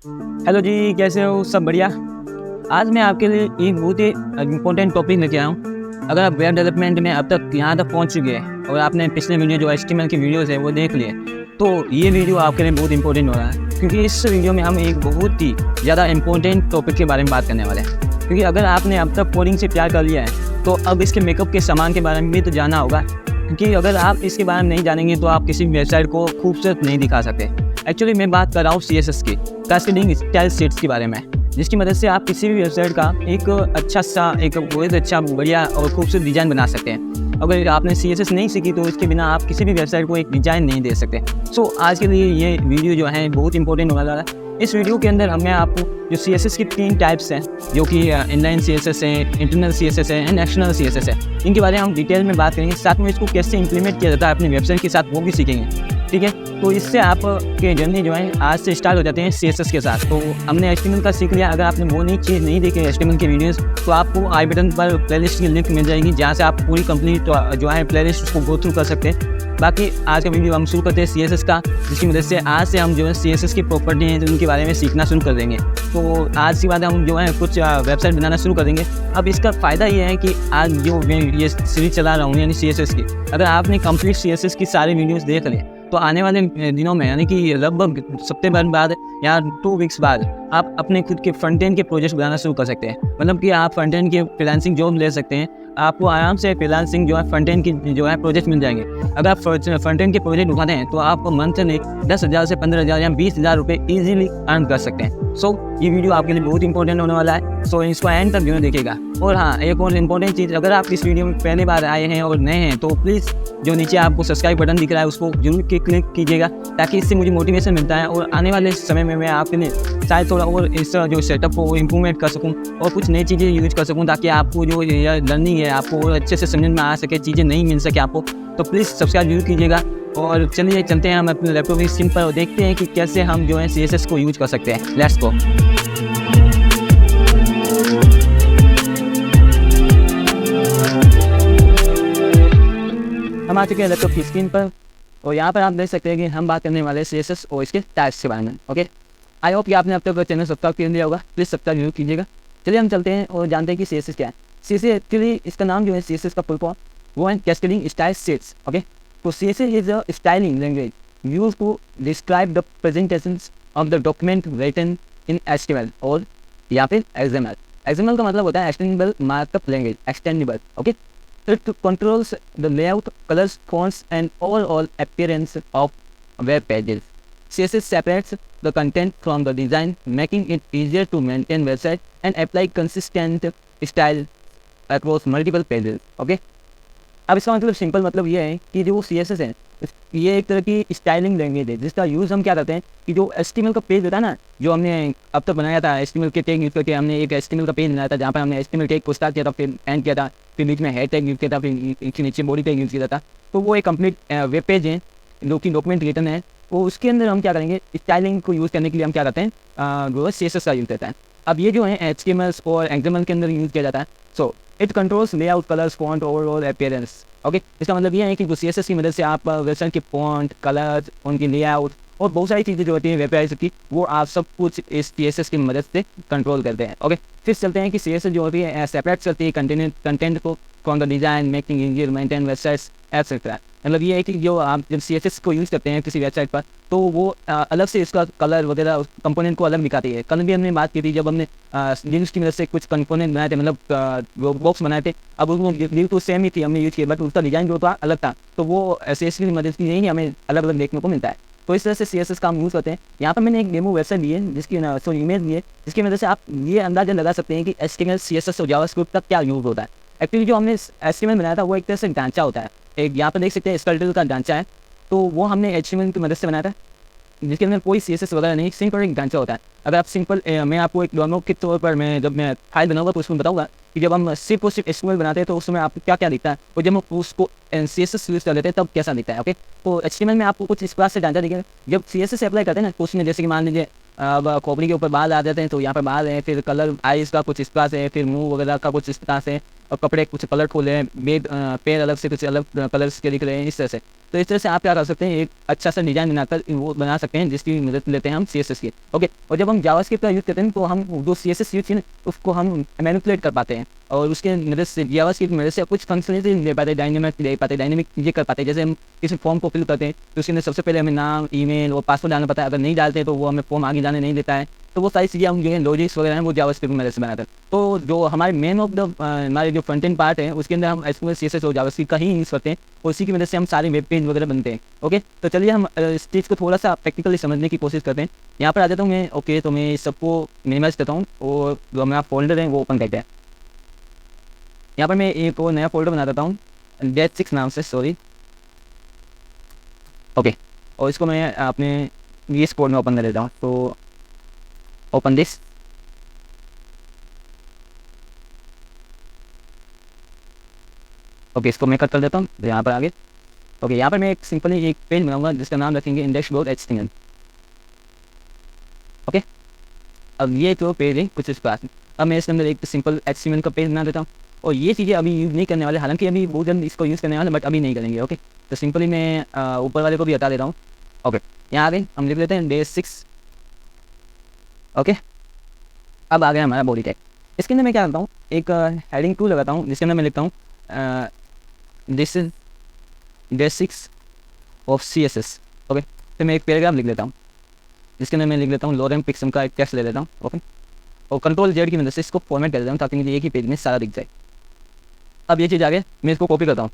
Hello जी, कैसे हो? सब बढ़िया। आज मैं आपके लिए एक बहुत ही इम्पोर्टेंट टॉपिक लेके आया हूँ। अगर आप वेब डेवलपमेंट में अब तक यहाँ तक पहुँच चुके हैं और आपने पिछले वीडियो जो HTML की वीडियोज़ है वो देख लिए, तो ये वीडियो आपके लिए बहुत इंपॉर्टेंट हो रहा है, क्योंकि इस वीडियो में हम एक बहुत ही ज़्यादा इंपॉर्टेंट टॉपिक के बारे में बात करने वाले हैं। क्योंकि अगर आपने अब तक कोडिंग से प्यार कर लिया है तो अब इसके मेकअप के सामान के बारे में भी तो जानना होगा, क्योंकि अगर आप इसके बारे में नहीं जानेंगे तो आप किसी भी वेबसाइट को खूबसूरत नहीं दिखा सकते। एक्चुअली मैं बात कर रहा हूँ CSS की, कैस्केडिंग स्टाइल शीट्स के बारे में, जिसकी मदद से आप किसी भी वेबसाइट का एक अच्छा सा एक बहुत अच्छा बढ़िया और खूबसूरत डिज़ाइन बना सकते हैं। अगर आपने CSS नहीं सीखी तो इसके बिना आप किसी भी वेबसाइट को एक डिज़ाइन नहीं दे सकते। सो आज के लिए ये वीडियो जो है बहुत इंपॉर्टेंट होने वाला है। इस वीडियो के अंदर मैं आपको जो CSS की 3 टाइप्स हैं, जो कि इनलाइन CSS है, इंटरनल CSS है एंड एक्सटर्नल CSS है, इनके बारे में हम डिटेल में बात करेंगे। साथ में इसको कैसे इंप्लीमेंट किया जाता है अपनी वेबसाइट के साथ वो भी सीखेंगे। ठीक है, तो इससे आपके जर्नी जो है आज से स्टार्ट हो जाते हैं CSS के साथ। तो हमने HTML का सीख लिया। अगर आपने वो नई चीज़ नहीं देखी HTML की वीडियोस, तो आपको आई बटन पर प्लेलिस्ट की लिंक मिल जाएगी, जहाँ से आप पूरी कंप्लीट जो है प्लेलिस्ट उसको गो थ्रू कर सकते हैं। बाकी आज का वीडियो हम शुरू करते हैं CSS का, जिसकी मदद से आज से हम जो है CSS की प्रॉपर्टी हैं उनके बारे में सीखना शुरू कर देंगे। तो आज के बाद हम जो है कुछ वेबसाइट बनाना शुरू कर देंगे। अब इसका फ़ायदा ये है कि आज जो मैं ये सीरीज चला रहा हूँ यानी CSS की, अगर आपने कंप्लीट CSS की सारी वीडियोस देख लें तो आने वाले दिनों में यानी कि लगभग हफ्ते भर बाद या 2 वीक्स बाद आप अपने खुद के फ्रंट एंड के प्रोजेक्ट बनाना शुरू कर सकते हैं। मतलब कि आप फ्रंट एंड के फ्रीलांसिंग जॉब ले सकते हैं। आपको आराम से फ्रीलांसिंग जो है फ्रंट एंड की जो है प्रोजेक्ट मिल जाएंगे। अगर आप फ्रंट एंड के प्रोजेक्ट उठाते हैं तो आप मंथली 10,000 से 15,000 या 20,000 रुपये ईजिली अर्न कर सकते हैं। सो ये वीडियो आपके लिए बहुत इंपॉर्टेंट होने वाला है। सो इसको एंड तक जरूर देखिएगा। और हाँ, एक और इम्पोर्टेंट चीज़, अगर आप इस वीडियो में पहली बार आए हैं और नए हैं तो प्लीज़ जो नीचे आपको सब्सक्राइब बटन दिख रहा है उसको जरूर क्लिक कीजिएगा, ताकि इससे मुझे मोटिवेशन मिलता है और आने वाले समय में मैं आपके लिए शायद थोड़ा और इस जो सेटअप को इम्प्रूवमेंट कर सकूं और कुछ नई चीज़ें यूज कर सकूं, ताकि आपको जो लर्निंग है आपको और अच्छे से समझ में आ सके, चीज़ें नहीं मिल सके आपको। तो प्लीज़ सब्सक्राइब जरूर कीजिएगा। और चलिए चलते हैं हम अपने लैपटॉप की स्क्रीन पर और देखते हैं कि कैसे हम जो है CSS को यूज कर सकते हैं। Let's go. हम आ चुके हैं लैपटॉप की स्क्रीन पर और यहाँ पर आप देख सकते हैं कि हम बात करने वाले CSS और इसके टाइप्स के बारे में। ओके, आई होप कि आपने अब तक चैनल सब्सक्राइब कर लिया होगा। प्लीज़ सब्सक्राइब जरूर कीजिएगा। चलिए हम चलते हैं और जानते हैं कि CSS क्या है। CSS एक्चुअली इसका नाम जो है CSS का फुल फॉर्म वो है कैस्केडिंग स्टाइल शीट्स। ओके, तो CSS is a styling language used to describe the presentations of the document written in HTML और या फिर XML। XML का मतलब होता है extendable markup language, extendable. Okay, it controls the layout, colors, fonts and overall appearance of web pages. CSS separates the content from the design, making it easier to maintain website and apply consistent style across multiple pages. Okay? अब इसका मतलब simple मतलब ये है कि जो CSS है ये एक तरह की स्टाइलिंग लैंग्वेज है, जिसका यूज़ हम क्या करते हैं कि जो HTML का पेज होता है ना, जो हमने अब तक बनाया था HTMल के टैग यूज़ करके, हमने एक HTML का पेज बनाया था जहाँ पर हमने HTML टैग को स्टार्ट किया था, फिर एंड किया था, फिर बीच में हेड टैग यूज़ किया था, फिर इसके नीचे बॉडी टैग यूज़ किया था। तो वो एक कंप्लीट वेब पेज है जो कि डॉक्यूमेंट रिटर्न है। तो उसके अंदर हम क्या करेंगे, स्टाइलिंग को यूज़ करने के लिए हम क्या करते हैं, जो CSS का यूज़ करता है। अब ये जो है HTML और XML के अंदर यूज़ किया जाता है। So it controls layout, colours, font, overall appearance. Okay, इसका मतलब ये है कि CSS की मदद से आप वेबसाइट के फॉन्ट, कलर्स, उनकी लेआउट और बहुत सारी चीज़ें जो होती हैं वेबसाइट की, वो आप सब कुछ इस CSS की मदद से कंट्रोल करते हैं। ओके, फिर चलते हैं कि CSS जो होती है सेपरेट करती है कंटेंट को from the design, making easier maintain websites etcetera. मतलब ये है कि जो आप जब CSS को यूज़ करते हैं किसी वेबसाइट पर, तो वो अलग से इसका कलर वगैरह कंपोनेंट को अलग दिखाती है। कल भी हमने बात की थी जब हमने लिनक्स की मदद से कुछ कंपोनेंट बनाए थे, मतलब वो बॉक्स बनाए थे। अब वो लिंक तो सेम ही थी, हमने यूज़ किया, बट उसका डिज़ाइन जो था अलग था। तो वो CSS की मदद से ही हमें अलग अलग देखने को मिलता है। तो इस तरह से CSS का हम यूज़ करते हैं। यहाँ पर मैंने एक डेमो वेबसाइट ली है जिसकी इमेज ली है, जिसकी वजह से आप ये अंदाजा लगा सकते हैं कि HTML, CSS और जावास्क्रिप्ट का क्या यूज़ होता है। एक्चुअली जो हमने HTML बनाया था वो एक तरह से ढांचा होता है। एक यहाँ पर देख सकते हैं स्केलेटल का ढांचा है, तो वो हमने HTML की मदद से बनाया था, जिसके अंदर कोई CSS वगैरह नहीं, सिंपल एक ढांचा होता है। अगर आप सिंपल मैं आपको एक डेमो के तौर पर जब मैं फाइल बनाऊंगा तो उसमें बताऊंगा कि जब हम सिर्फ और सिर्फ HTML बनाते हैं तो उस समय आपको क्या क्या दिखता है, और जब हम उसको CSS यूज़ कर लेते हैं तब कैसा दिखता है। ओके, तो HTML में आपको कुछ इस प्रकार से ढांचा दिखेगा। जब CSS अप्लाई करते हैं ना, तो उसमें जैसे कि मान लीजिए अब खोपड़ी के ऊपर बाल आ जाते हैं, तो यहाँ पर बाल है, फिर कलर आइज का कुछ इस प्रकार से है, फिर मुंह वगैरह का कुछ इस प्रकार से, और कपड़े कुछ कलरफुल हैं, बेग पैर अलग से कुछ अलग कलर्स के दिख रहे हैं, इस तरह से। तो इस तरह से आप क्या कर सकते हैं, एक अच्छा सा डिज़ाइन बनाकर वो बना सकते हैं जिसकी मदद लेते हैं हम CSS की। ओके, और जब हम जावास्क्रिप्ट का यूज़ करते हैं तो हम जो CSS यूज़ है उसको हम मैनिपुलेट कर पाते हैं और उसके मदद से जावास्क्रिप्ट की मदद से कुछ फंक्शनलिटी ले पाते हैं, डायनेमिक ले पाते हैं, डायनेमिक चीज़ें कर पाते हैं। जैसे हम किसी फॉर्म को फिल करते हैं तो उसके अंदर सबसे पहले हमें नाम, ईमेल और पासवर्ड डालना पड़ता है। अगर नहीं डालते तो वो हमें फॉर्म आगे जाने नहीं देता है। तो वो सारी चीज़ें हम जो है लॉजिक्स वगैरह हैं वो जावास्क्रिप्ट की मदद से बनाते हैं। तो जो हमारे मेन ऑफ द हमारे जो फ्रंट एंड पार्ट है उसके अंदर हम HTML CSS और जावास्क्रिप्ट का ही यूज़ करते हैं और उसी की मदद से हम सारे वेब पेज वगैरह बनते हैं। ओके, तो चलिए हम इस चीज़ को थोड़ा सा प्रैक्टिकली समझने की कोशिश करते हैं। यहाँ पर आ जाता हूँ मैं। ओके, तो मैं सबको मिनिमाइज करता हूँ और जो हमारा फोल्डर है वो ओपन करते हैं। यहाँ पर मैं एक और नया फोल्डर बना देता हूँ -6 नाम से, सॉरी। ओके, और इसको मैं अपने VS कोड में ओपन कर देता हूँ। तो ओपन दिस। ओके, इसको मैं कट कर देता हूँ यहाँ पर आगे। ओके, यहाँ पर मैं एक सिंपली एक पेज बनाऊंगा जिसका नाम रखेंगे index.html। ओके, अब ये तो पेज है कुछ इस बात। अब मैं इसके अंदर एक सिंपल HTML का पेज बना देता हूँ और ये चीज़ें अभी यूज़ नहीं करने वाले, हालांकि अभी बहुत जल्द इसको यूज़ करने वाले, बट अभी नहीं करेंगे। ओके, तो सिंपली मैं ऊपर वाले को भी हटा देता हूँ। ओके, यहाँ आगे हम लिख लेते हैं day6। ओके, अब आ गया हमारा बॉडी टैग। इसके अंदर मैं क्या करता हूँ, एक हेडिंग 2 लगाता हूँ जिसके अंदर मैं लिखता हूँ this is day6 of CSS। Okay, तो मैं एक पैराग्राफ लिख लेता हूँ जिसके अंदर मैं लिख लेता हूँ लॉरेम पिक्सम का एक टेक्स्ट ले लेता हूँ। ओके, और Ctrl+Z की मदद से इसको फॉर्मेट कर देता हूँ ताकि मुझे एक ही पेज में सारा दिख जाए। अब ये चीज़ आगे मैं इसको कॉपी करता हूँ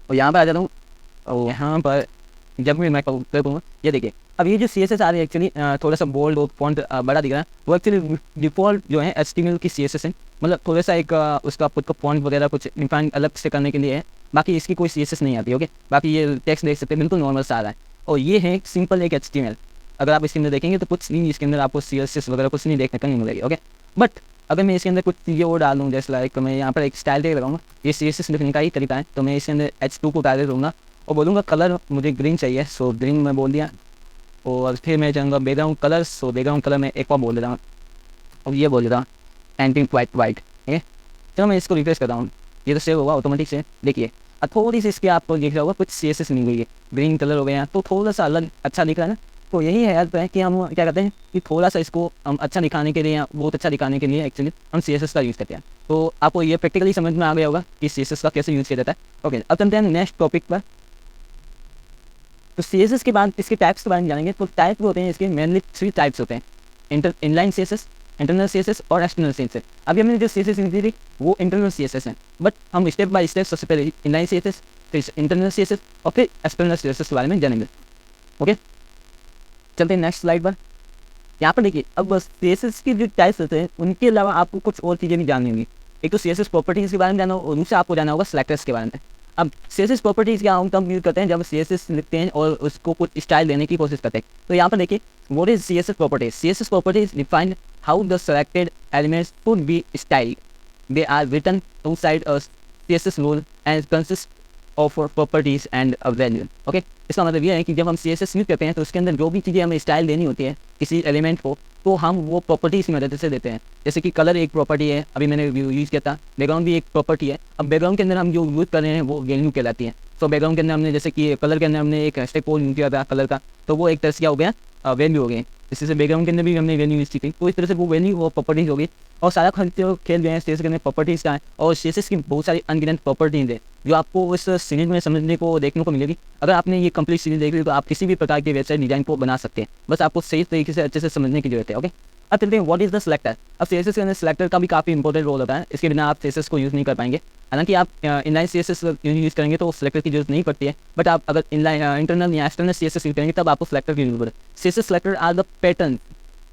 और यहाँ पर आ जाता हूँ और यहाँ पर जब मैं कर दूँगा ये देखिए। अब ये जो CSS आ रही है एक्चुअली थोड़ा सा बोल्ड और फॉन्ट बड़ा दिख रहा है, वो एक्चुअली डिफ़ॉल्ट जो है HTML की CSS है। मतलब थोड़ा सा एक उसका खुद का फॉन्ट वगैरह कुछ डिफाइन अलग से करने के लिए है, बाकी इसकी कोई CSS नहीं आती। ओके, बाकी ये टेक्स्ट देख सकते हैं बिल्कुल नॉर्मल सा आ रहा है और ये है सिंपल एक HTML। अगर आप इसके अंदर देखेंगे तो कुछ नहीं, इसके अंदर आपको CSS वगैरह कुछ नहीं देखने को नहीं मिलेगी। ओके, बट अगर मैं इसके अंदर कुछ चीज़ें और डाल दूँ, जैसे लाइक मैं यहाँ पर एक स्टाइल टैग लगाऊंगा, ये CSS लिखने का ही तरीका है। तो मैं इसके अंदर H2 को डाल दूँगा और बोलूँगा कलर मुझे ग्रीन चाहिए, सो ग्रीन मैं बोल दिया। और फिर मैं चाहूँगा background colour, so background colour मैं एक बार बोल देता हूँ और ये बोल देता हूँ एंटिंग वाइट। ठीक है, चलो मैं इसको रिफ्रेश करता हूँ, ये तो सेव होगा ऑटोमेटिक से। देखिए अब थोड़ी सी इसके आपको दिख रहा होगा कुछ CSS नहीं हुई है, ग्रीन कलर हो गया तो थोड़ा सा अलग अच्छा दिख रहा है ना। तो यही है हेल्प है कि हम क्या करते हैं कि थोड़ा सा इसको हम अच्छा दिखाने के लिए या बहुत अच्छा दिखाने के लिए एक्चुअली हम CSS का यूज़ करते हैं। तो आपको ये प्रैक्टिकली समझ में आ गया होगा कि CSS का कैसे यूज़ किया जाता है। ओके, अब चलते हैं नेक्स्ट टॉपिक पर। तो CSS के बाद इसके टाइप्स के बारे में जानेंगे। तो टाइप होते हैं इसके मेनली 3 टाइप्स होते हैं, इनलाइन CSS, इंटरनल CSS और एक्सटर्नल CSS। अभी हमने जो CSS लिखी थी वो इंटरनल CSS है, बट हम स्टेप बाय स्टेप सबसे पहले इनलाइन CSS, फिर इंटरनल CSS और फिर एक्सटर्नल CSS के बारे में जानेंगे। ओके, चलते हैं नेक्स्ट स्लाइड पर। यहाँ पर देखिए अब CSS की जो टाइप्स होते हैं उनके अलावा आपको कुछ और चीज़ें भी जाननी होंगी। एक तो CSS प्रॉपर्टीज़ के बारे में जानना और दूसरा आपको जानना होगा सेलेक्टर्स के बारे में। अब CSS प्रॉपर्टीज़ क्या हम तब यूज़ करते हैं जब CSS लिखते हैं और उसको कुछ स्टाइल देने की कोशिश करते हैं। तो यहाँ पर देखिए what is CSS properties. CSS properties define how the selected elements should be styled. They are written outside a CSS rule and consist of properties and value. Okay, इसका मतलब ये है कि जब हम CSS यूज़ करते हैं तो उसके अंदर जो भी चीज़ें हमें स्टाइल देनी होती है किसी एलिमेंट को तो हम वो प्रॉपर्टीज़ की मदद से देते हैं। जैसे कि कलर एक प्रॉपर्टी है, अभी मैंने यूज़ किया था। बैकग्राउंड भी एक प्रॉपर्टी है। अब बैकग्राउंड के अंदर हम जो यूज़ कर रहे हैं वो वैल्यू कहलाती है। तो बैकग्राउंड के अंदर हमने जैसे कि कलर के अंदर हमने एक हैशटैग कोड यूज़ किया था कलर का, तो वो एक तरह से क्या हो गया वैल्यू हो गई। इसी से बैकग्राउंड के अंदर भी हमने वैल्यू यूज़ की थी, तो इस तरह से वो वैल्यू वो प्रॉपर्टीज़ हो गई। और सारा खेल गए हैं CSS के अंदर प्रॉपर्टीज़ का है और CSS की बहुत सारी अनगिनत प्रॉपर्टीज़ है जो आपको इस सीरीज में समझने को देखने को मिलेगी। अगर आपने ये कंप्लीट सीरीज देख ली तो आप किसी भी प्रकार के वेबसाइट डिजाइन को बना सकते हैं, बस आपको सही तरीके से अच्छे से समझने की जरूरत है। ओके, अब चलते हैं व्हाट इज द सिलेक्टर। अब CSS के अंदर सिलेक्टर का भी काफ़ी इंपॉर्टेंट रोल होता है, इसके बिना आप CSS को यूज़ नहीं कर पाएंगे। हालांकि आप इनलाइन CSS यूज़ करेंगे तो सिलेक्टर की जरूरत नहीं पड़ती है, बट आप अगर इंटरनल या एक्सटर्नल CSS यूज़ करेंगे तब आपको सिलेक्टर की जरूरत है। CSS selector are the pattern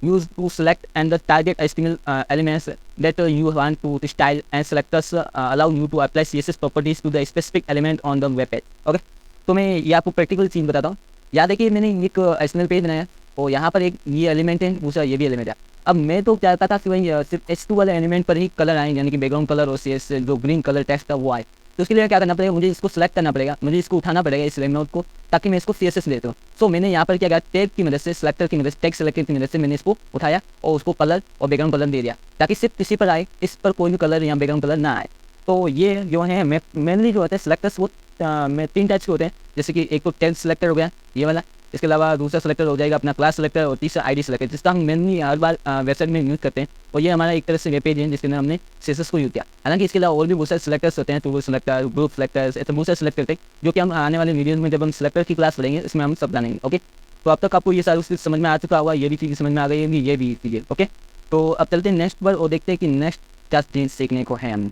used to select and the target HTML elements that you want to style, and selectors allow you to apply CSS properties to the specific element on the web page. Okay, तो मैं ये आपको practical चीज़ बताता हूँ। याद देखिए मैंने एक HTML पेज बनाया और यहाँ पर एक ये एलिमेंट है, दूसरा ये भी एलिमेंट है। अब मैं तो चाहता था कि वही सिर्फ H2 वाले एलिमेंट पर ही कलर आए, यानी कि बैकग्राउंड कलर और CSS जो ग्रीन कलर टेक्स्ट था वो आए। तो उसके लिए क्या करना पड़ेगा, मुझे इसको सेलेक्ट करना पड़ेगा, मुझे इसको उठाना पड़ेगा इस लेम नोट को, ताकि मैं इसको CSS ले दूँ। सो मैंने यहाँ पर क्या किया, टैग की मदद से, सेलेक्टर की मदद से, टैग सेलेक्टर की मदद से मैंने इसको उठाया और उसको कलर और बैकग्राउंड कलर दे दिया, ताकि सिर्फ इसी पर आए, इस पर कोई भी कलर या बैकग्राउंड कलर ना आए। तो ये जो है मेनली जो होते हैं सेलेक्टर्स वो में 3 टाइप्स के होते हैं, जैसे कि एक तो टैग सेलेक्टर हो गया ये वाला, इसके अलावा दूसरा सेलेक्टर हो जाएगा अपना क्लास सेलेक्टर, और तीसरा ID सेलेक्टर, जिसका हम मेनली हर बार वेबसाइट में यूज़ करते हैं। और ये हमारा एक तरह से वेब पेज है जिसके अंदर हमने CSS को यूज़ किया। हालांकि इसके अलावा और भी बहुत सारे सेलेक्टर्स होते हैं, टूल सेलेक्टर, ग्रुप सेलेक्टर्स, ऐसे बहुत सारे सेलेक्ट करते हैं, जो कि हम आने वाले वीडियोज में जब हम सेलेक्टर की क्लास पढ़ेंगे इसमें हम सब जानेंगे। ओके, तो अब तक आपको ये सारी चीज़ समझ में आ चुका होगा, ये भी चीज़ समझ में आ गई होगी, ये भी चीज़ें। ओके, तो अब चलते हैं नेक्स्ट पर और देखते हैं कि नेक्स्ट क्या चीज़ सीखने को है हम।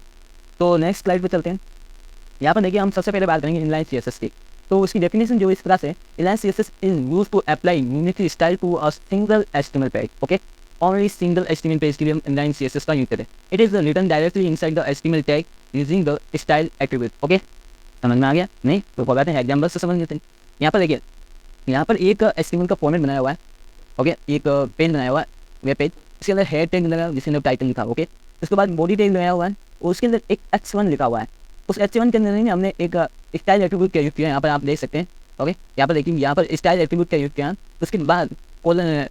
तो नेक्स्ट स्लाइड पर चलते हैं। यहाँ पर देखिए हम सबसे पहले बात करेंगे इनलाइन CSS की। तो उसकी डेफिनेशन जो इस तरह से, inline CSS is used to apply unity style to a single HTML page. Okay, only single HTML page के लिए हम इनलाइन CSS का यूज करते हैं। It is written directly inside the HTML tag using the style attribute. Okay, समझ में आ गया? नहीं तो बताते हैं, एग्जाम्पल से समझ लेते हैं। यहाँ पर देखिए, यहाँ पर एक HTML का फॉर्मेट बनाया हुआ है। ओके, एक पेज बनाया हुआ है, वेब पेज, इसके अंदर हेड टैग लगा जिसके अंदर टाइटल लिखा। ओके, उसके बाद बॉडी टैग लगाया हुआ है और उसके अंदर एक H1 लिखा हुआ है। उस H1 के अंदर हमने एक स्टाइल एट्रीब्यूट का यूज किया, यहाँ पर आप देख सकते हैं। ओके, यहाँ पर देखिए, यहाँ पर स्टाइल एट्रीब्यूट का यूज किया, उसके बाद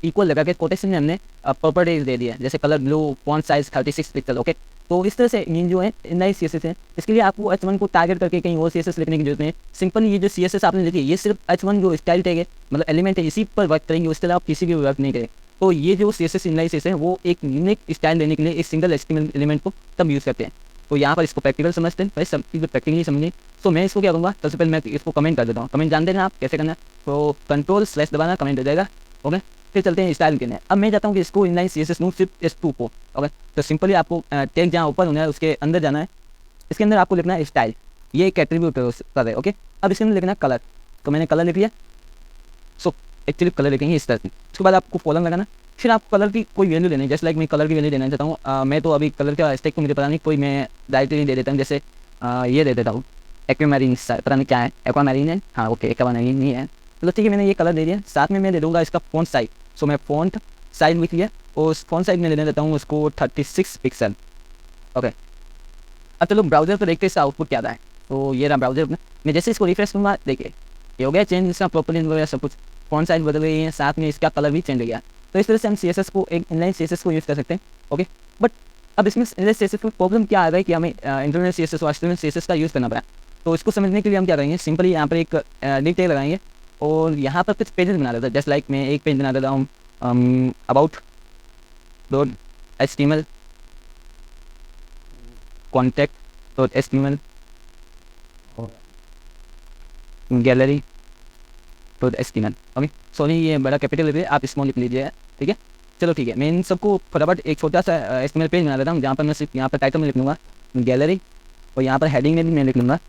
इक्वल लगा के कोटेशन में हमने प्रॉपर्टीज दे दिया, जैसे colour blue, font size 36 pixel. Okay, तो इस तरह से ये जो है इनलाइन CSS है, इसके लिए आपको H1 को टारगेट करके कहीं और CSS लिखने की जरूरत नहीं है। सिंपल ये जो CSS आपने लिखी है, ये सिर्फ H1 जो स्टाइल टैग है, मतलब एलिमेंट है, इसी पर वर्क करेंगे, उसके अलावा किसी भी वर्क नहीं करेंगे। तो ये जो CSS इनलाइन CSS है वो एक यूनिक स्टाइल देने के लिए एक सिंगल HTML एलिमेंट को तब यूज़ करते हैं। तो यहाँ पर इसको प्रैक्टिकल समझते हैं, भाई सब चीज़ प्रैक्टिकली समझें। तो मैं इसको क्या करूँगा, सबसे पहले मैं इसको कमेंट कर देता हूँ। कमेंट जानते हैं आप कैसे करना है, तो Ctrl/ दबाना, कमेंट हो जाएगा। ओके, फिर चलते हैं स्टाइल करने। अब मैं चाहता हूँ कि इसको इनलाइन CSS लूँ सिर्फ S2 को। ओके, तो सिंपली आपको टैग जहाँ ऊपर होना है उसके अंदर जाना है, इसके अंदर आपको लिखना है स्टाइल, ये एक एट्रीब्यूट है। ओके, अब इसके अंदर लिखना है कलर, तो मैंने कलर लिख लिया। सो एक्चुअली कलर लिखेंगे इस तरह से। उसके बाद आपको कॉलम लगाना, फिर आप कलर की कोई वैल्यू लेनी है, जैसे लाइक मैं कलर की वैल्यू देना चाहता हूँ। मैं तो अभी कलर का स्टेक को मुझे पता नहीं, कोई मैं डायरेक्टली दे देता हूँ, जैसे ये दे देता हूँ एक्वामैरीन, पता नहीं क्या है, एक्वामैरीन है। हाँ ओके, एक्वामैरीन नहीं है, चलो ठीक है, मैंने ये कलर दे दिया। साथ में मैं दे दूँगा इसका फॉन्ट साइज। सो मैं फॉन्ट साइज लिख लिया और उस फॉन्ट साइज में देने देता हूँ उसको 36 पिक्सल। ओके, अब चलो ब्राउजर पर देखते हैं इसका आउटपुट क्या आता है। तो ये रहा ब्राउजर में, मैं जैसे इसको रिफ्रेश करूँगा, देखिए ये हो गया चेंज, इसका प्रॉपर्टीज वगैरह सब कुछ, फॉन्ट साइज बदल गई है, साथ में इसका कलर भी चेंज हो गया। तो इस तरह से हम CSS को, एक इनलाइन CSS को यूज़ कर सकते हैं। ओके, बट अब इसमें इनलाइन CSS को प्रॉब्लम क्या आ रहा है कि हमें इंटरनल CSS और एक्सटर्नल CSS का यूज़ करना पड़ा। तो इसको समझने के लिए हम क्या करेंगे, सिंपली यहाँ पर एक लिंक टैग लगाएंगे और यहाँ पर कुछ पेजेस बना देता है। जस्ट लाइक मैं एक पेज बना देता हूँ about.html, contact.html, gallery.html। Okay, sorry ये बड़ा कैपिटल है, आप स्मॉल लिख लीजिए, ठीक है। चलो ठीक है, मैं इन सबको फटाफट एक छोटा सा HTML पेज बना देता हूँ, जहाँ पर मैं सिर्फ यहाँ पर टाइटल में लिख लूँगा गैलरी, और यहाँ पर हेडिंग में भी मैं लिख लूँगा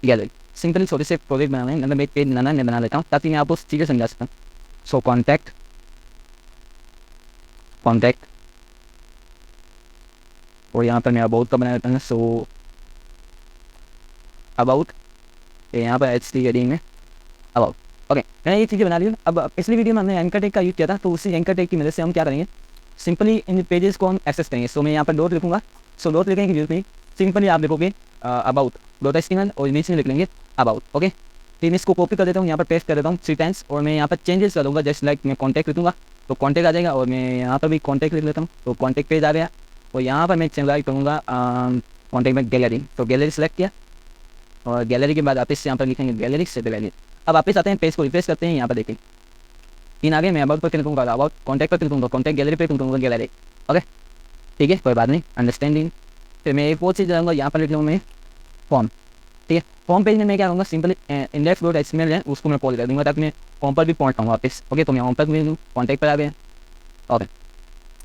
गैलरी। सिंपली छोटे से प्रोजेक्ट बनाना है, मतलब एक पेज बनाना है, मैं बना लेता हूँ ताकि मैं आपको चीज़ें समझा सकता हूँ। सो कॉन्टैक्ट और यहाँ पर मैं अबाउट का बना लेता हूँ। सो अबाउट, यहाँ पर HT हेडिंग में अबाउट। ओके, मैंने ये चीज़ें बना ली। अब पिछली वीडियो में हमने एंकर टैग का यूज़ किया था, तो उसी एंकर टैग की मदद से हम क्या करेंगे, सिंपली इन पेजेस को हम एक्सेस करेंगे। सो मैं यहाँ पर डॉट लिखूँगा। सो डॉट लिखने की जरूरत नहीं, सिंपली आप लिखोगे about.html और नीचे में लिख लेंगे about। ओके, फिर इसको कॉपी कर देता हूँ, यहाँ पर पेस्ट कर देता हूँ 3 टाइम्स और मैं यहाँ पर चेंजेस कर दूँगा। जस्ट लाइक मैं कॉन्टैक्ट लिखूँगा तो कॉन्टैक्ट आ जाएगा, और मैं यहाँ पर भी कॉन्टैक्ट लिख लेता हूँ तो कॉन्टैक्ट पेज आ गया। और यहाँ पर मैं चेंज करूँगा कॉन्टैक्ट में गैलरी, तो गैलरी सेलेक्ट किया और गैलरी के बाद वापस यहाँ पर लिखेंगे गैलरी से गैलरी। अब वापस आते हैं, पेज को रिफ्रेश करते हैं, यहाँ पर देखें 3 आगे, मैं अबाउट पर क्लिक करूँगा, अबाउट कॉन्टैक्ट पर क्लिक करूँगा, कॉन्टैक्ट गैलरी पर क्लिक करूँगा गैलरी। ओके ठीक है, कोई बात नहीं, अंडरस्टैंडिंग। फिर मैं एक और चीज़ जाऊँगा, यहाँ पर लिख लूँगा मैं फॉर्म। ठीक है, फॉर्म पेज में मैं क्या करूँगा, सिंपली index.html है उसको मैं कॉल कर दूँगा ताकि मैं फॉर्म पर भी पहुँच पाऊँ वापस। ओके, तो मैं फॉर्म पर भी लूँ, कॉन्टैक्ट पर आ गया। ओके,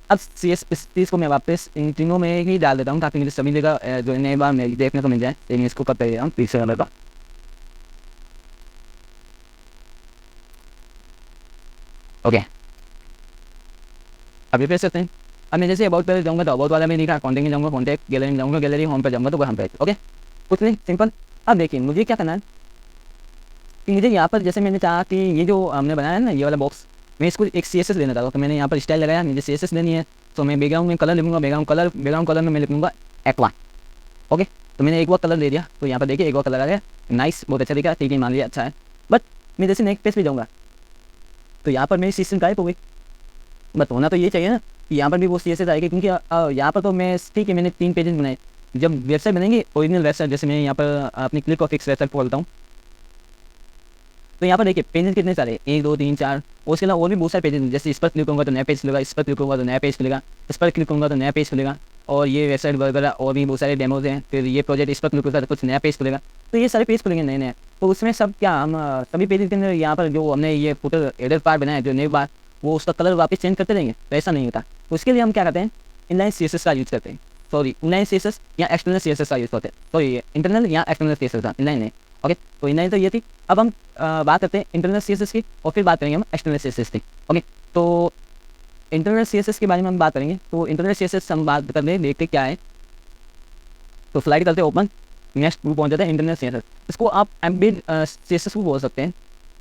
अब इस चीज़ को मैं वापस इन तीनों में ही डाल देता हूँ ताकि मुझे सभी जगह जो नई बार मेरी देखने को मिल जाए। लेकिन इसको कब कर हूँ पीछे वाले का। ओके, अभी फिर सकते हैं। अब मैं जैसे अबाउट पर जाऊँगा तो अबाउट वाला में नहीं कहा, कॉन्टैक्ट में जाऊँगा, कॉन्टैक्ट गैलरी में जाऊँगा, गैलरी होम पर जाऊँगा तो होम पेज। ओके, कुछ नहीं, सिंपल। अब देखिए मुझे क्या करना है कि मुझे यहाँ पर जैसे मैंने चाहा कि ये जो हमने बनाया है ना ये वाला बॉक्स, मैं इसको एक CSS लेना चाहता हूँ। तो मैंने यहाँ पर स्टाइल लगाया, मुझे CSS लेनी है। तो मैं बैकग्राउंड में कलर लिखूँगा, बैकग्राउंड कलर में मैं लिखूँगा एक्वा। ओके, तो मैंने एक बार कलर ले लिया, तो यहाँ पर देखिए एक बार कलर आ गया, नाइस, बहुत अच्छा दिखा, ठीक है, मान लिया अच्छा है। बट मैं जैसे नेक्स्ट पेज पे जाऊँगा तो यहाँ पर मेरी सीएसएस गायब हो गई। बट होना तो ये चाहिए ना कि यहाँ पर भी वो सीएसएस आएगी, क्योंकि यहाँ पर तो मैं ठीक है मैंने 3 पेजेस बनाए। जब वेबसाइट बनेंगे ओरिजिनल वेबसाइट, जैसे मैं यहाँ पर अपनी क्लिक ऑफ फिक्स वेबसाइट खोलता हूँ, तो यहाँ पर देखिए पेजेस कितने सारे, 1 2 3 4, और उसके अलावा और भी बहुत सारे पेजेस, जैसे इस पर क्लिक करूँगा तो नया पेज खुलेगा, इस पर क्लिक करूँगा तो नया पेज खुलेगा, इस पर क्लिक करूँगा तो नया पेज खुलेगा, और ये वेबसाइट वगैरह और भी बहुत सारे डेमोज हैं। फिर ये प्रोजेक्ट, इस पर क्लिक करूँगा तो कुछ नया पेज खुलेगा, तो ये सारे पेज खुलेंगे नए नए। तो उसमें सब क्या हम सभी पेजेस के अंदर यहाँ पर जो हमने ये फुटर एडर पार्ट बनाया है, जो नए बार वो उसका कलर वापस चेंज करते रहेंगे, तो ऐसा नहीं होता। तो उसके लिए हम क्या करते हैं, इनलाइन सीएसएस का यूज़ करते हैं, सॉरी इनलाइन सीएसएस या एक्सटर्नल सीएसएस का यूज़ करते हैं, सॉरी इंटरनल या एक्सटर्नल सीएसएस का, इनलाइन है। ओके, तो इनलाइन तो ये थी। अब हम बात करते हैं इंटरनल सीएसएस की, और फिर बात करेंगे हम एक्सटर्नल सीएसएस की। ओके, तो इंटरनल सीएसएस के बारे में हम बात करेंगे। तो इंटरनल सीएसएस हम बात कर लें, देखते क्या है। तो स्लाइड करते हैं ओपन, नेक्स्ट पहुंच जाता है इंटरनल सीएसएस। इसको आप एम्बेड सीएसएस भी बोल सकते हैं।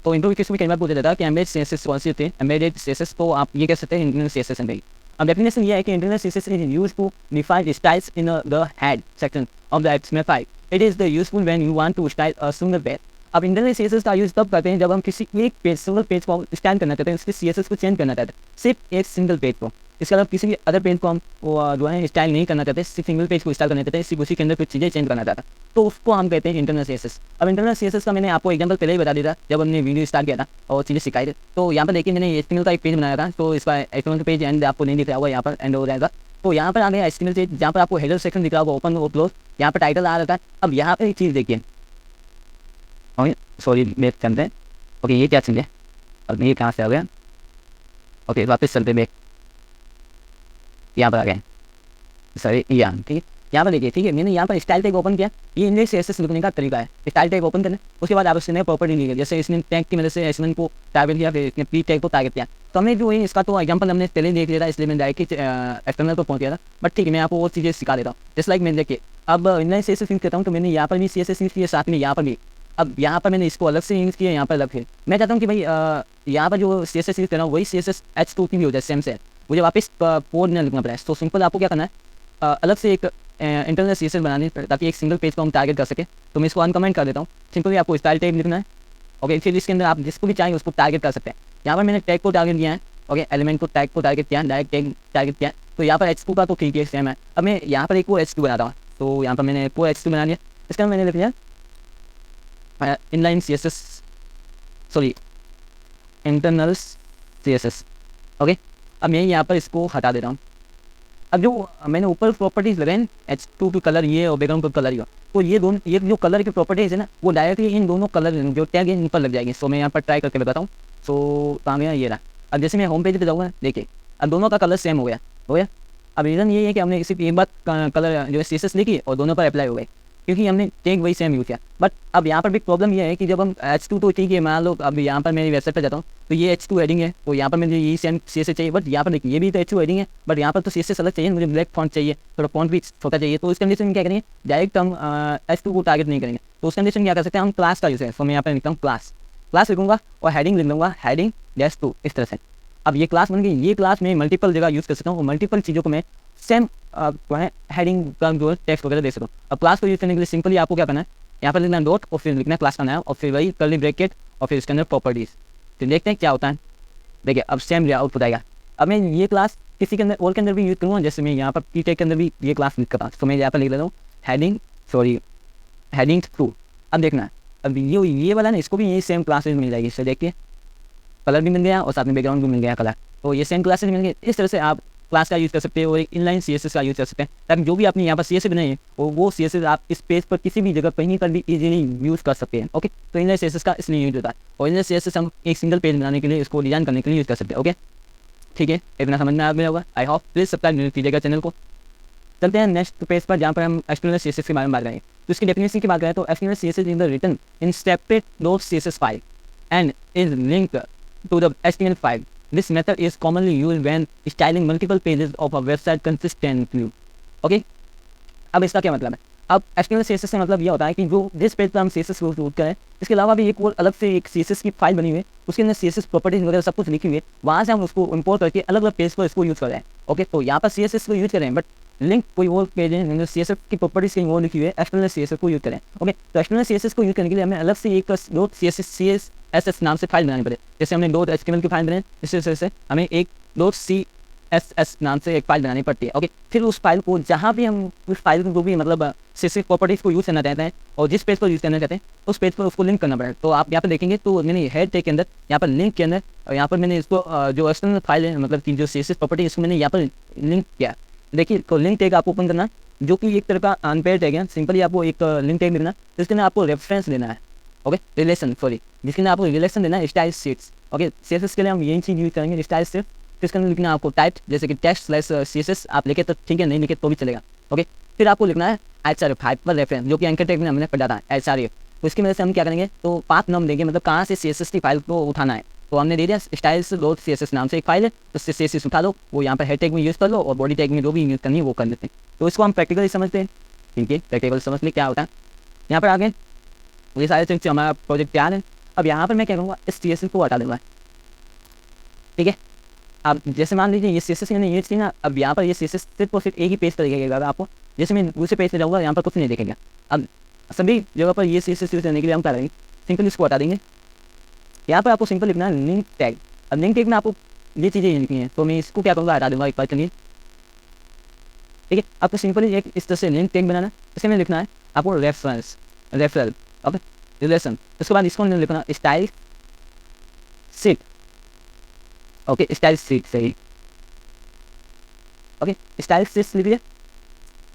तो इंटरव्यू केस में कई बार पूछा जाता है कि एम्बेड सीएसएस कौन सी होती है, एम्बेडेड सीएसएस, तो आप ये कह सकते हैं इंटरनल सीएसएस एम्बेड। अब डेफिनेशन ये है कि internal CSS is used to define styles in the head section of the HTML5। It is the useful when you want to style a single page. अब इंटरनल सीएसएस का use तब करते हैं जब हम किसी एक पेज, सिंगल पेज को स्टाइल करना चाहते हैं, उसके सीएसएस को चेंज करना चाहते हैं, सिर्फ एक सिंगल पेज को। इसके अलावा किसी भी अदर पेज को हम जो है स्टाइल नहीं करना चाहते, सिर्फ सिंगल पेज को स्टाइल करना चाहते हैं, सिर्फ उसी के अंदर कुछ चीज़ें चेंज करना चाहता है, तो उसको हम कहते हैं इंटरनल सीएसएस। अब इंटरनल सीएसएस का मैंने आपको एग्जांपल पहले ही बता दिया था जब हमने वीडियो स्टार्ट किया था और चीज़ें सिखाई थी। तो यहाँ पर देखिए मैंने HTML का एक पेज बनाया था, तो इसका HTML का पेज एंड आपको नहीं दिख रहा होगा, यहाँ पर एंड हो जाएगा। तो यहाँ पर आ गया HTML पेज, जहाँ पर आपको हेडर सेक्शन दिख रहा होगा, ओपन और क्लोज, यहाँ पर टाइटल आ रहा है। अब यहाँ पर एक चीज़ देखिए, सॉरी बैक चलते हैं। ओके, ये क्या चीज़ है, अब ये कहाँ से आ गया, ओके वापस चलते बैक, यहाँ पर आ गए, सॉरी यहाँ, ठीक है। यहाँ पर देखिए, ठीक है, मैंने यहाँ पर स्टाइल टैग ओपन किया, ये इंग्लिश सीएसएस लिखने का तरीका है। स्टाइल टैग ओपन करना, उसके बाद आप उसने प्रॉपर्टी ली, जैसे इसने टैग की मदद से एसएन को टारगेट किया, फिर इसने पी टैग को टारगेट किया। तो हमें जो है इसका तो एग्जांपल हमने पहले देख लिया था, इसलिए मैं डायरेक्ट एक्सटर्नल पर पहुंच गया था। बट ठीक है, मैं आपको और चीज़ें सिखा देता हूँ। जस्ट लाइक मैंने देखिए, अब इंग्लिश सीएसएस यूज करता हूँ, तो मैंने यहाँ पर भी सीएसएस यूज किया, साथ में यहाँ पर भी। अब यहाँ पर मैंने इसको अलग से यूज़ किया, यहाँ पर अलग है। मैं चाहता हूँ कि भाई यहाँ पर जो सीएसएस यूज कर रहा हूँ वही सीएसएस H2 की भी हो जाए, सेम से मुझे वापस कोड नहीं लिखना पड़ा है। तो सिंपल आपको क्या करना है, अलग से एक इंटरनल सीएसएस बनानी है, ताकि एक सिंगल पेज को हम टारगेट कर सके। तो मैं इसको अनकमेंट कर देता हूँ। सिंपली आपको स्टाइल टैग लिखना है, ओके, फिर इसके अंदर आप जिसको भी चाहें उसको टारगेट कर सकते हैं। यहाँ पर मैंने टैग को टारगेट किया है, ओके, एलिमेंट को टैग को टारगेट किया, डायरेक्ट टैग टारगेट किया। तो यहाँ पर H2 का तो ठीक है, सेम है। अब मैं यहाँ पर एक वो H2 बनाता हूँ, तो यहाँ पर मैंने वो H2 बना लिया। इसका मैंने लिख लिया inline CSS, sorry internal CSS, okay. अब मैं यहाँ पर इसको हटा देता हूँ। अब जो मैंने ऊपर प्रॉपर्टीज लगाए H2 की कलर ये और बैकग्राउंड का कलर ये, तो ये दोनों, ये जो कलर की प्रॉपर्टीज है ना, वो डायरेक्टली इन दोनों कलर जो टैग है इन पर लग जाएंगे। सो मैं यहाँ पर ट्राई करके बताता हूँ। सो कहाँ गया, ये रहा। अब जैसे मैं होम पेज पे जाऊँगा, देखिए अब दोनों का कलर सेम हो गया। अब रीज़न ये है कि हमने किसी एक बात कलर जो है सीएसएस लिखी और दोनों पर अप्लाई हो गए, क्योंकि हमने टैग वही सेम यूज़ किया। बट अब यहाँ पर भी प्रॉब्लम ये है कि जब हम H2 तो ठीक है, मान लो अब यहाँ पर मेरी वेबसाइट पर जाता हूँ, तो ये H2 हेडिंग है, तो यहाँ पर मुझे यही सेम सीएसएस चाहिए। बट यहाँ पर देखिए ये भी तो H2 हेडिंग है, बट यहाँ पर तो सीएसएस अलग चाहिए, मुझे ब्लैक फॉन्ट चाहिए, थोड़ा फॉन्ट भी छोटा चाहिए। तो उस कंडीशन में क्या करेंगे, डायरेक्ट हम H2 को टारगेट नहीं करेंगे। तो उस कंडीशन क्या कर सकते हैं, हम क्लास का यूज़ है। तो मैं यहाँ पर लिखता हूँ क्लास लिखूंगा और हेडिंग लिख लूँगा हेडिंग -2, इस तरह से। अब ये क्लास बन गई। ये क्लास में मल्टीपल जगह यूज़ कर सकता हूँ और मल्टीपल चीज़ों को मैं सेम हेडिंग का जो टेक्स्ट वगैरह दे सकता हूँ। अब क्लास को यूज़ करने के लिए सिंपली आपको क्या करना है, यहाँ पर लिखना है डॉट और फिर लिखना है क्लास का नाम और फिर वही कर्ली ब्रैकेट और फिर इसके अंदर प्रॉपर्टीज। तो देखते हैं क्या होता है। देखिए अब सेम आउटपुट आएगा। अब मैं ये क्लास किसी के अंदर और के अंदर भी यूज़ करूँगा, जैसे मैं यहाँ पर पी टैग के अंदर भी ये क्लास लिख कर पाऊँ। तो मैं यहाँ पर लिख लेता हूँ हेडिंग थ्रू। अब देखना है, अब ये वाला ना, इसको भी ये सेम क्लासेज मिल जाएगी। इससे देखिए कलर भी मिल गया और साथ में बैकग्राउंड भी मिल गया कलर, तो ये सेम क्लासेज मिल गए। इस तरह से आप क्लास का यूज़ कर सकते हैं और एक इनलाइन सीएसएस का यूज़ कर सकते हैं, ताकि जो भी आपने यहाँ पर सीएसएस बनाई है वो सीएसएस आप इस पेज पर किसी भी जगह कहीं पर भी इजीली यूज़ कर सकते हैं। ओके, तो इनलाइन सीएसएस का इसलिए यूज होता है। और इनलाइन सीएसएस हम एक सिंगल पेज बनाने के लिए, इसको डिजाइन करने के लिए यूज़ कर सकते हैं। ओके, ठीक है, इतना समझ में आ गया होगा। आई होप प्लीज़ सब्सक्राइब कीजिएगा चैनल को। चलते हैं नेक्स्ट पेज पर, जहाँ पर हम एक्सटर्नल सीएसएस के बारे में बात करेंगे। तो इसकी डेफिनेशन की बात करें तो external CSS is the written in separate .css file and is linked to the HTML file. This method is commonly used when styling multiple pages of a website consistently. Okay? अब इसका क्या मतलब है? अब HTML CSS का मतलब यह होता है कि जो जिस पेज पर हम CSS को यूज करें, इसके अलावा भी एक और अलग से एक CSS की फाइल बनी हुई है, उसके अंदर CSS प्रॉपर्टीज वगैरह सब कुछ लिखी हुई है, वहाँ से हम उसको इंपोर्ट करके अलग अलग पेज पर इसको यूज़ कर रहे हैं। ओके, तो यहाँ पर CSS को यूज़ कर रहे हैं, बट लिंक कोई और पेज है सी एस एस की प्रॉपर्टीज कहीं और लिखी हुई है, एक्सटर्नल सी एस एस को यूज़ करें। ओके, तो एक्सटर्नल सी एस एस को यूज़ करने के लिए हमें अलग से एक डॉट सी एस एस नाम से फाइल बनानी पड़े। जैसे हमने डॉट HTML की फाइल बनाई, इस तरह से हमें एक डॉट CSS नाम से एक फाइल बनानी पड़ती है। ओके, फिर उस फाइल को जहाँ भी हम उस फाइल को भी मतलब CSS प्रॉपर्टीज़ को यूज़ करना चाहते हैं और जिस पेज पर यूज़ करना चाहते हैं उस पेज पर उसको लिंक करना पड़ेगा। तो आप यहाँ पर देखेंगे तो मैंने हेड टैग के अंदर यहाँ पर लिंक के अंदर और यहाँ पर मैंने इसको जो एक्सटर्नल फाइल है मतलब कि जो CSS प्रॉपर्टी इसको मैंने यहाँ पर लिंक किया। देखिए, तो लिंक टैग आपको ओपन करना जो कि एक तरह का अनपेयर टैग है। सिंपली आपको एक लिंक टैग देना जिसके अंदर आपको रेफरेंस देना है। ओके, रिलेशन सॉरी जिसके अंदर आपको रिलेशन देना है स्टाइल शीट्स। ओके, CSS के लिए हम यही चीज़ यूज़ करेंगे स्टाइल शीट। इसके अंदर लिखना है आपको टाइप जैसे कि टेक्स्ट/CSS आप लिखे तो ठीक है, नहीं लिखे तो भी चलेगा। ओके, फिर आपको लिखना है href पर रेफरेंस जो कि एंकर टैग में हमने पढ़ा था href। तो इसकी वजह से हम क्या करेंगे तो पाथ नाम देंगे मतलब कहाँ से CSS की फाइल को उठाना है। तो हमने दे दिया styles.css नाम से एक फाइल है, तो उससे CSS उठा लो, वो यहाँ पर हेड टैग में यूज़ कर लो और बॉडी टैग में जो भी यूज़ करनी है वो कर लेते हैं। तो इसको हम प्रैक्टिकली समझते हैं। ठीक है, प्रैक्टिकल समझ ले क्या होता है। यहाँ पर आगे ये सारे चीज़ हमारा प्रोजेक्ट तैयार है। अब यहाँ पर मैं क्या करूँगा इस CSS को हटा दूँगा। ठीक है, अब जैसे मान लीजिए ये CSS मैंने यूज की ना, अब यहाँ पर ये CSS सिर्फ और सिर्फ एक ही पेज पर दिखेगा आपको। जैसे मैं दूसरे पेज पर जाऊँगा यहाँ पर कुछ नहीं दिखेगा। अब सभी जगह पर ये CSS यूज करने के लिए हम क्या करेंगे सिंपल इसको हटा देंगे। यहाँ पर आपको सिंपल लिखना है लिंक टैग। अब लिंक टैग में आपको ये चीज़ें लिखनी है तो मैं इसको क्या करूँगा हटा दूँगा एक बार के लिए। ठीक है, आपको सिंपली एक इस तरह से लिंक टैग बनाना है। इसके में लिखना है आपको रेफरेंस रेफरल ओके रिलेशन। उसके बाद इसको लिखना style sheet. Okay, style sheet सही। ओके, स्टाइल शीट लिखिए।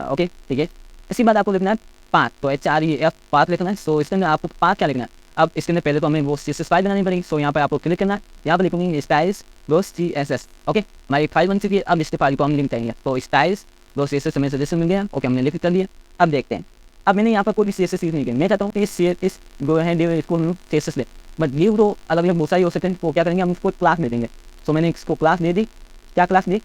ओके, ठीक है, इसके बाद आपको लिखना है पाथ। तो HREF पाथ लिखना है। सो इसके अंदर आपको पाथ क्या लिखना है। अब इसके अंदर पहले तो हमें वो CSS फाइल बनानी पड़ेगी। सो यहाँ पर आपको क्लिक करना है, यहाँ पर लिखूंगी styles.css। ओके, हमारी एक फाइल बन चुकी है। अब इस फाइल को हम लिंक करेंगे तो styles.css हमें सजेशन मिल गया। ओके, हमने लिख कर लिया। अब देखते हैं, अब मैंने यहाँ पर कोई भी CSS यूज नहीं किया। मैं चाहता हूँ कि इस जो है इसको CSS ले, बट न्यू तो अलग अलग बहुत सारी हो सकते हैं। तो क्या करेंगे हम इसको क्लास दे देंगे। सो मैंने इसको क्लास दे दी। क्या क्लास दी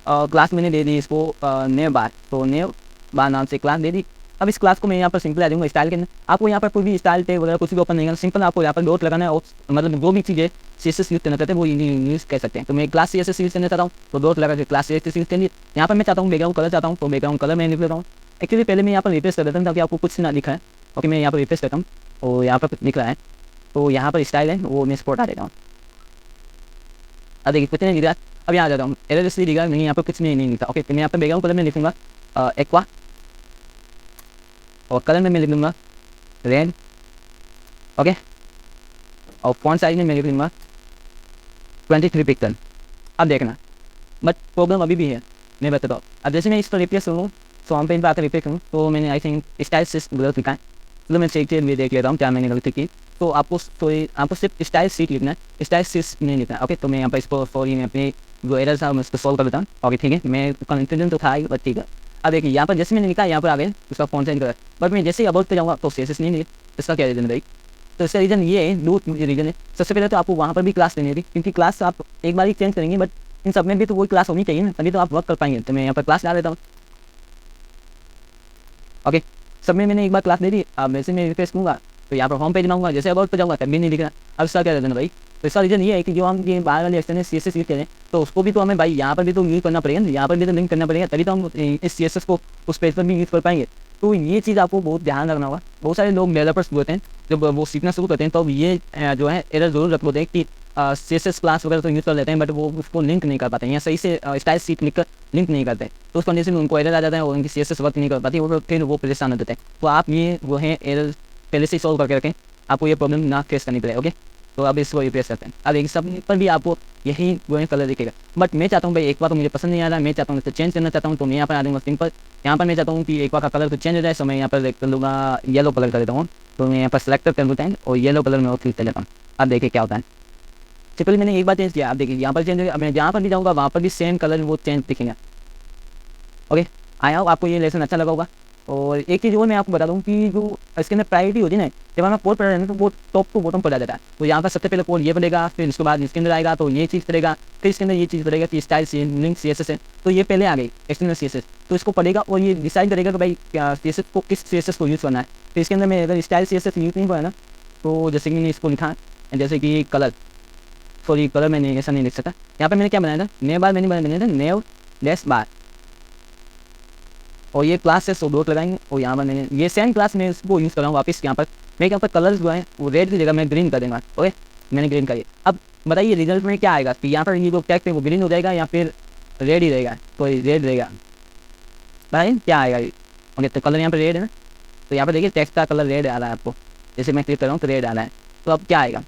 क्लास मैंने दे दी इसको नेव बार। तो नेव बार नाम से क्लास दे दी। अब इस क्लास को मैं यहाँ पर सिंपल आ दूँगा स्टाइल के अंदर। आपको यहाँ पर कोई भी स्टाइल टैग वगैरह कुछ भी ओपन नहीं करना, सिंपल आपको यहाँ पर डॉट लगाना है और मतलब जो भी चीज़ें CSS यूज करना चाहते हैं वो यूज़ कर सकते हैं। तो मैं क्लास CSS यूज करना चाहता हूँ तो डॉट लगा के क्लास CSS यूज करिए। यहाँ पर मैं चाहता हूँ बैकग्राउंड कलर चाहता हूँ तो बैकग्राउंड कलर मैं लिख लेता हूँ। एक्चुअली पहले मैं यहाँ पर रिप्लेस कर देता हूँ ताकि आपको कुछ ना लिखा है। ओके, मैं यहाँ पर रिप्लेस करता हूँ और यहाँ पर लिख रहा है तो यहाँ पर स्टाइल है वो मैं स्पॉट आ देता हूँ। अब देखिए कुछ नहीं लिख रहा। अब यहाँ आ जाता हूँ एरर इसलिए लिखा नहीं, यहाँ पर कुछ नहीं लिखता। ओके, तो मैं यहाँ पर बैकग्राउंड कलर में लिखूंगा एक्वा और कलर में मैं लिख लूँगा रेड। ओके, और फॉन्ट साइज में मैं लिख लूँगा 23 पिक्सल। अब देखना बट प्रॉब्लम अभी भी है, मैं बताता हूँ। अब जैसे मैं इस पर रिप्लेस करूँ तो हम पेन पर आकर रिप्लेस करूँ तो मैंने आई थिंक स्टाइल शीट गलत लिखा है। तो मैं चेक में देख लेता हूँ क्या मैंने गलती की। तो आपको सिर्फ स्टाइल शीट लिखना है, स्टाइल शीट नहीं लिखना है। ओके, तो मैं यहाँ पर इसको सॉरी मैं अपने जो एरर था मैं उसको सॉल्व कर देता हूँ। ओके, ठीक है, मैं कन्फ्यूजन तो था ही बट ठीक है। अब देखिए यहाँ पर जैसे मैंने लिखा यहाँ पर आ गए उसका फॉन्ट चेंज करा, बट मैं जैसे ही अबाउट पे जाऊँगा तो CSS नहीं लिख। इसका क्या रीज़न भाई? तो इसका रीज़न ये है, दो रीज़न है। सबसे पहले तो आपको वहाँ पर भी क्लास लेनी होगी क्योंकि क्लास आप एक बार ही चेंज करेंगे बट इन सब में भी तो वही क्लास होनी चाहिए ना, तभी तो आप वर्क कर पाएंगे। तो मैं यहाँ पर क्लास डाल देता हूँ। ओके, सब में मैंने एक बार क्लास दे दी। अब वैसे मैं रिफ्रेश करूँगा तो यहाँ पर होम पेज बनाऊंगा, जैसे अबाउट पे जाऊँगा तब भी नहीं दिख रहा। अब इसका क्या रीज़न भाई? तो इसका रीज़न ये है कि जो हम ये बाहर वाले एक्सटर्नल CSS यूज करें तो उसको भी तो हमें भाई यहाँ पर भी तो यूज करना पड़ेगा, यहाँ पर भी तो लिंक करना पड़ेगा, तभी तो हम इस CSS को उस पेज पर भी यूज़ कर पाएंगे। तो ये चीज़ आपको बहुत ध्यान रखना होगा। बहुत सारे लोग डेवलपर्स होते हैं जब वो सीखना शुरू करते हैं तो ये जो है एरर जरूर रख होते हैं कि CSS क्लास वगैरह तो यूज़ कर लेते हैं बट वो उसको लिंक नहीं कर पाते हैं या सही से स्टाइल शीट लिख कर लिंक नहीं करते। तो उस कंडीशन में उनको एरर आ जाता है और उनकी CSS वर्क नहीं कर पाती, वो फिर वो परेशान हो जाते हैं। तो आप ये वो है एरर पहले से सॉल्व करके रखें, आपको ये प्रॉब्लम ना फेस करनी पड़े। ओके, तो अब इसको रिप्लेस करते हैं। अब एक सब पर भी आपको यही वो कलर दिखेगा बट मैं चाहता हूँ भाई एक बार तो मुझे पसंद नहीं आ रहा, मैं चाहता हूँ इसे चेंज करना चाहता हूँ। तो मैं यहाँ पर आ दूँगा सिंपल, यहाँ पर मैं चाहता हूँ कि एक बार का कलर तो चेंज हो जाए। तो मैं यहाँ पर कर लूँगा येलो कलर कर देता हूँ। तो मैं यहाँ पर सेलेक्ट कर देता हूँ और येलो कलर में और क्लिक कर लेता हूँ। अब देखिए क्या होता है, सिंपली मैंने एक बार चेंज किया। अब देखिए यहाँ पर चेंज हो गया। अब मैं जहाँ पर भी जाऊँगा वहाँ पर भी सेम कलर वो चेंज दिखेंगे। ओके, आया हो आपको ये लेसन अच्छा लगा होगा। और एक चीज़ और मैं आपको बता दूँ कि जो इसके अंदर प्रायोरिटी होती है ना, जब हमें कोड पढ़ रहे हैं तो वो टॉप टू बॉटम पढ़ा जाता है। तो यहाँ पर सबसे पहले कोड ये पड़ेगा, फिर उसके बाद इसके अंदर आएगा तो ये चीज़ पड़ेगा, फिर इसके अंदर ये चीज़ पड़ेगा कि स्टाइल लिंक CSS है। तो ये पहले आ गई एक्सटर्नल CSS, तो इसको पढ़ेगा और ये डिसाइड करेगा कि भाई CSS को किस CSS को यूज़ करना है। तो इसके अंदर मैं अगर स्टाइल CSS यूज़ नहीं पड़ा ना तो जैसे कि मैंने इसको लिखा जैसे कि कलर, सॉरी कलर मैंने ऐसा नहीं लिख सकता। यहाँ पर मैंने क्या बनाया था, नेव बार मैंने बनाया था नेव लेस बार। और ये क्लास से सो डॉट लगाएंगे और यहाँ पर मैंने ये सेम क्लास में इसको यूज़ कर रहा हूँ वापस यहाँ पर। मैं यहाँ पर कलर्स जो है वो रेड की जगह मैं ग्रीन कर दूँगा। ओके, मैंने ग्रीन करी। अब बताइए रिजल्ट में क्या आएगा कि यहाँ पर ये जो टेक्स्ट है वो ग्रीन हो जाएगा या फिर रेड ही रहेगा? तो रेड रहेगा। बताइए क्या आएगा ये? ओके, तो कलर यहाँ पर रेड है ना, तो यहाँ पर देखिए टेक्स्ट का कलर रेड आ रहा है आपको। जैसे मैं क्लिक कर रहा हूँ तो रेड आ रहा है। तो अब क्या आएगा?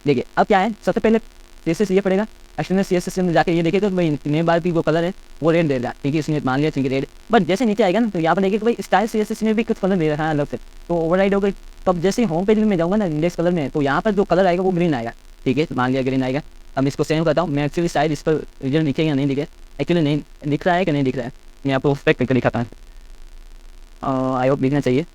देखिए अब क्या है, सबसे पहले CSS ये पड़ेगा। एक्चुअली CSS में जाके ये देखिए तो भाई नेम बार की वो कलर है वो रेड दे रहा है, ठीक है, इसने मान लिया ठीक है रेड। बट जैसे नीचे आएगा ना तो यहाँ पर देखिए भाई स्टाइल CSS में भी कुछ कलर दे रखा है अलग से, तो ओवरराइड हो गई। तो अब जैसे होम पेज में जाऊँगा ना इंडेक्स कलर में, तो यहाँ पर जो कलर आएगा वो ग्रीन आएगा, ठीक है, मान लिया ग्रीन आएगा। अब इसको सेव करता हूँ मैं। एक्चुअली शायद इस पर रिजल्ट दिखे या नहीं दिखे, एक्चुअली नहीं दिख रहा है कि नहीं दिख रहा है, मैं आपको स्पेक्ट करके दिखाता हूँ। आई होप दिखना चाहिए।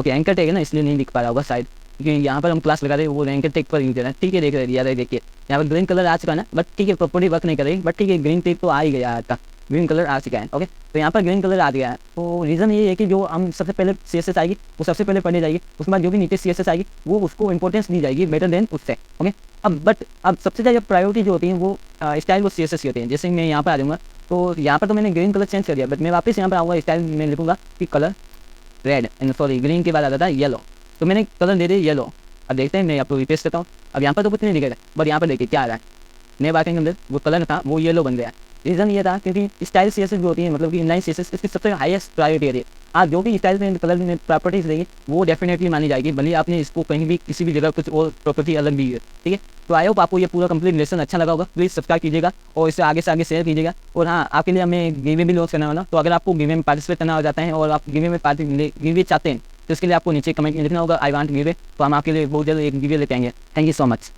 ओके, एंकर टैग है ना इसलिए नहीं दिख पा रहा होगा शायद, क्योंकि यहाँ पर हम क्लास लगा रहे हैं वो एंकर टैग पर यूज कर रहा है, ठीक है। देख रहे हैं देखिए यहाँ पर ग्रीन कलर आ चुका है ना, बट ठीक है प्रॉपर्टी वर्क नहीं करेगी, बट ठीक है ग्रीन टैग तो आ ही गया आपका, ग्रीन कलर आ चुका है। ओके, तो यहाँ पर ग्रीन कलर आ गया है। तो रीज़न ये है कि जो हम सबसे पहले CSS आएगी वो सबसे पहले पढ़ी जाएगी, उसके बाद जो भी नीचे CSS आएगी वो उसको इंपॉर्टेंस दी जाएगी बेटर देन उससे। ओके, अब सबसे ज़्यादा प्रायोरिटी जो होती है वो स्टाइल वो CSS की होती है। जैसे मैं यहाँ पर आ जाऊँगा तो यहाँ पर तो मैंने ग्रीन कलर चेंज कर दिया, बट मैं वापस यहाँ पर आऊँगा स्टाइल में लिखूँगा कि कलर रेड, सॉरी ग्रीन के बाद आता था येलो, तो मैंने कलर दे दिया येलो। अब देखते हैं मैं आपको रिप्लेस करता हूँ। अब यहाँ पर तो कुछ नहीं दिखेगा, बट यहाँ पर देखिए क्या आ रहा है, नए बार के अंदर वो कलर था वो येलो बन गया। रीज़न ये था क्योंकि स्टाइल CSS जो होती है मतलब कि इनलाइन CSS इसकी सबसे हाईएस्ट प्रायोरिटी है। आप जो भी स्टाइल में कलर में प्रॉपर्टीज देंगे वो डेफिनेटली मानी जाएगी, भले आपने इसको कहीं भी किसी भी जगह कुछ और प्रॉपर्टी अलग दी है, ठीक है। तो आई होप आपको ये पूरा कंप्लीट लेसन अच्छा लगा होगा। प्लीज़ सब्सक्राइब कीजिएगा और इसे आगे से आगे शेयर कीजिएगा। और हाँ, आपके लिए हमें गिवे भी लॉन्च करना वाला, तो अगर आपको गिवे में पार्टिसिपेट करना हो जाता है और आप गिवे में गिवे चाहते हैं तो इसके लिए आपको नीचे कमेंट में लिखना होगा आई वांट गिवे, तो हम आपके लिए बहुत जल्द एक गिवे लेते आएंगे। Thank you so much.